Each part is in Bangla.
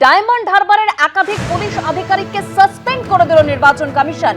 ডায়মন্ড হারবারের একাধিক পুলিশ আধিকারিককে সাসপেন্ড করে দিল নির্বাচন কমিশন।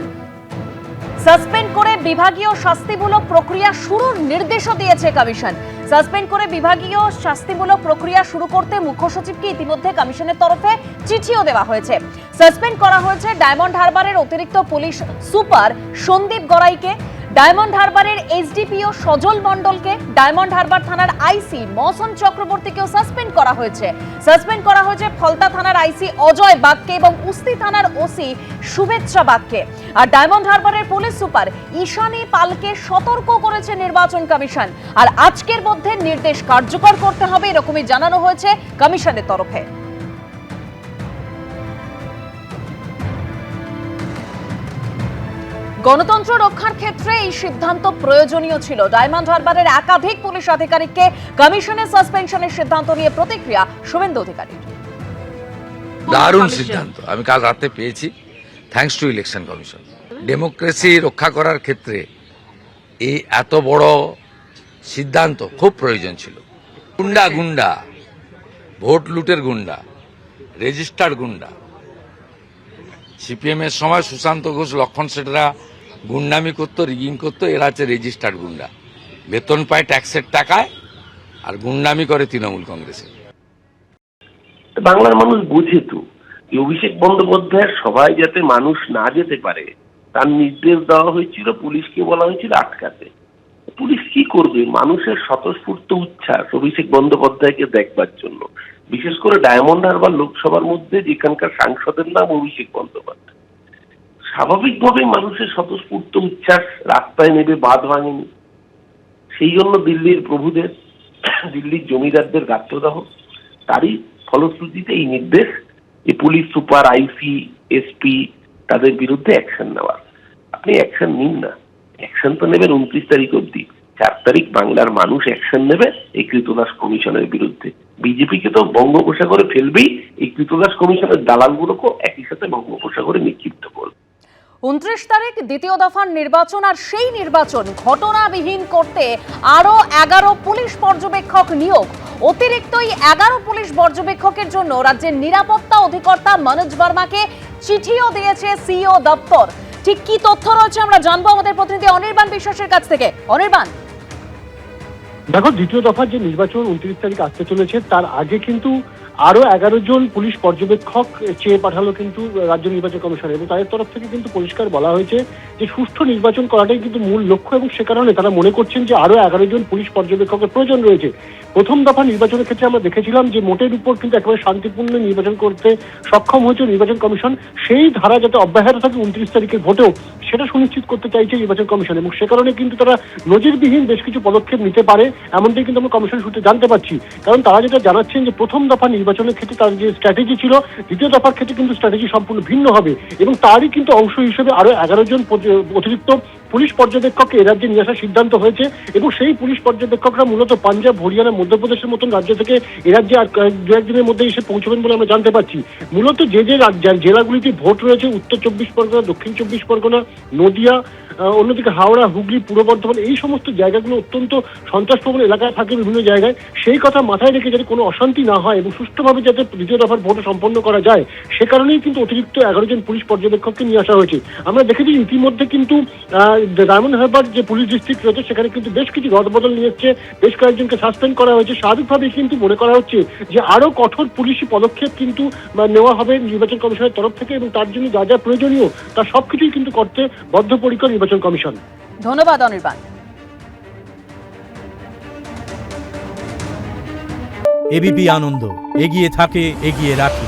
সাসপেন্ড করে বিভাগীয় শাস্তিমূলক প্রক্রিয়া শুরুর নির্দেশও দিয়েছে কমিশন। সাসপেন্ড করে বিভাগীয় শাস্তিমূলক প্রক্রিয়া শুরু করতে মুখ্য সচিবকে ইতিমধ্যে কমিশনের তরফে চিঠিও দেওয়া হয়েছে। সাসপেন্ড করা হয়েছে ডায়মন্ড হারবারের অতিরিক্ত পুলিশ সুপার সন্দীপ গড়াইকে, ডায়মন্ড হারবারের এসডিপিও সজল মণ্ডলকে, ডায়মন্ড হারবার থানার আইসি মহসন চক্রবর্তীকেও সাসপেন্ড করা হয়েছে। সাসপেন্ড করা হয়েছে ফলতা থানার আইসি অজয় বাগকে এবং উস্তি থানার ওসি শুভেচ্ছা বাগকে। আর ডায়মন্ড হারবারের পুলিশ সুপার ঈশানী পালকে সতর্ক করেছে নির্বাচন কমিশন। আর আজকের মধ্যে নির্দেশ কার্যকর করতে হবে এরকমই জানানো হয়েছে কমিশনের তরফে। গণতন্ত্র রক্ষার ক্ষেত্রে এই সিদ্ধান্ত প্রয়োজনীয় ছিল। ডায়মন্ড হারবারের একাধিক পুলিশ আধিকারিককে কমিশনের সাসপেনশনের সিদ্ধান্ত নিয়ে প্রতিক্রিয়া শুভেন্দু অধিকারীর। দারুণ সিদ্ধান্ত আমি কাল রাতে পেয়েছি, thanks to election commission. Democracy রক্ষা করার ক্ষেত্রে এই এত বড় সিদ্ধান্ত খুব প্রয়োজন ছিল। গুন্ডা ভোট লুটের গুন্ডা, রেজিস্টার্ড গুন্ডা। সিপিএম এর সময় সুশান্ত ঘোষ, লক্ষণ সেটরা গুন্ডামি করতো, রিগিং করতো। এরা হচ্ছে রেজিস্টার্ড গুন্ডা, বেতন পায় ট্যাক্সের টাকায় আর গুন্ডামি করে তৃণমূল কংগ্রেসে। বাংলার মানুষ বুঝে তো অভিষেক বন্দ্যোপাধ্যায়ের সভায় যাতে মানুষ না যেতে পারে তার নির্দেশ দেওয়া হয়েছিল, পুলিশকে বলা হয়েছিল আটকাতে। পুলিশ কি করবে? মানুষের স্বতঃস্ফূর্ত উচ্ছ্বাস অভিষেক বন্দ্যোপাধ্যায়কে দেখবার জন্য, বিশেষ করে ডায়মন্ড হারবার লোকসভার মধ্যে যেখানকার সাংসদের নাম অভিষেক বন্দ্যোপাধ্যায়। স্বাভাবিকভাবেই মানুষের স্বতঃস্ফূর্ত উচ্ছ্বাস রাস্তায় নেবে বাঁধ ভাঙেনি। সেই জন্য দিল্লির প্রভুদের, দিল্লির জমিদারদের গাত্রদাহ, তারই ফলশ্রুতিতে এই নির্দেশ যে পুলিশ সুপার, আইসি, এসপি তাদের বিরুদ্ধে অ্যাকশন নেওয়ার। আপনি অ্যাকশন নিন না, অ্যাকশন তো নেবেন 29 তারিখ অব্দি। 4 তারিখ বাংলার মানুষ অ্যাকশন নেবে এই কৃতদাস কমিশনের বিরুদ্ধে। বিজেপিকে তো বঙ্গোপসাগরে ফেলবেই, এই কৃতদাস কমিশনের দালালগুলোকেও একই সাথে বঙ্গোপসাগরে নিক্ষিপ্ত করবে। 29 তারিখ দ্বিতীয় দফার নির্বাচন, আর সেই নির্বাচন ঘটনাবিহীন করতে আরো 11 পুলিশ পর্যবেক্ষক নিয়োগ। অতিরিক্ত 11 পুলিশ পর্যবেক্ষকের জন্য রাজ্যের নিরাপত্তা অধিকর্তা মনোজ বর্মাকে চিঠিও দিয়েছে সিইও দপ্তর। ঠিক কি তথ্য রয়েছে আমরা জানবো আমাদের প্রতিনিধি অনির্বাণ বিশ্বাসের কাছ থেকে। অনির্বাণ, দেখো, দ্বিতীয় দফার যে নির্বাচন 29 তারিখ আসতে চলেছে, তার আগে কিন্তু আরো 11 জন পুলিশ পর্যবেক্ষক চেয়ে পাঠালো কিন্তু রাজ্য নির্বাচন কমিশন, এবং তাদের তরফ থেকে কিন্তু পরিষ্কার বলা হয়েছে যে সুষ্ঠু নির্বাচন করাটাই কিন্তু মূল লক্ষ্য, এবং সে কারণে তারা মনে করছেন যে আরো 11 জন পুলিশ পর্যবেক্ষকের প্রয়োজন রয়েছে। প্রথম দফা নির্বাচনের ক্ষেত্রে আমরা দেখেছিলাম যে মোটের উপর কিন্তু একেবারে শান্তিপূর্ণ নির্বাচন করতে সক্ষম হয়েছে নির্বাচন কমিশন। সেই ধারা যাতে অব্যাহত থাকে 29 তারিখের ভোটেও, সেটা সুনিশ্চিত করতে চাইছে নির্বাচন কমিশন, এবং সে কারণে কিন্তু তারা নজিরবিহীন বেশ কিছু পদক্ষেপ নিতে পারে এমনটাই কিন্তু আমরা কমিশন সূত্রে জানতে পারছি। কারণ তারা যেটা জানাচ্ছেন যে প্রথম দফা নির্বাচনের ক্ষেত্রে তার যে স্ট্র্যাটেজি ছিল, দ্বিতীয় দফার ক্ষেত্রে কিন্তু স্ট্র্যাটেজি সম্পূর্ণ ভিন্ন হবে, এবং তারই কিন্তু অংশ হিসেবে আরো 11 জন অতিরিক্ত পুলিশ পর্যবেক্ষককে এ রাজ্যে নিয়ে আসার সিদ্ধান্ত হয়েছে। এবং সেই পুলিশ পর্যবেক্ষকরা মূলত পাঞ্জাব, হরিয়ানা, মধ্যপ্রদেশের মতন রাজ্য থেকে এ রাজ্যে আর দু একদিনের মধ্যে এসে পৌঁছবেন বলে আমরা জানতে পারছি। মূলত যে জেলাগুলিতে ভোট রয়েছে, উত্তর 24 পরগনা, দক্ষিণ 24 পরগনা, নদিয়া, অন্যদিকে হাওড়া, হুগলি, পূর্ব বর্ধমান, এই সমস্ত জায়গাগুলো অত্যন্ত সন্ত্রাসপ্রবণ এলাকায় থাকে বিভিন্ন জায়গায়। সেই কথা মাথায় রেখে যাতে কোনো অশান্তি না হয় এবং সুষ্ঠুভাবে যাতে দ্বিতীয় দফার ভোট সম্পন্ন করা যায়, সে কারণেই কিন্তু অতিরিক্ত 11 জন পুলিশ পর্যবেক্ষককে নিয়ে আসা হয়েছে। আমরা দেখেছি ইতিমধ্যে কিন্তু ডায়মন্ড হারবার যে পুলিশ ডিস্ট্রিক্ট রয়েছে সেখানে কিন্তু বেশ কিছু রদবদল নিয়ে এসছে, বেশ কয়েকজনকে সাসপেন্ড করা হয়েছে। স্বাভাবিকভাবেই কিন্তু মনে করা হচ্ছে যে আরো কঠোর পুলিশি পদক্ষেপ কিন্তু নেওয়া হবে নির্বাচন কমিশনের তরফ থেকে, এবং তার জন্য যা যা প্রয়োজনীয় তার সবকিছুই কিন্তু করতে বদ্ধপরিকর নির্বাচন কমিশন। ধন্যবাদ অনির্বাণ। এবিপি আনন্দ, এগিয়ে থাকে, এগিয়ে রাখে।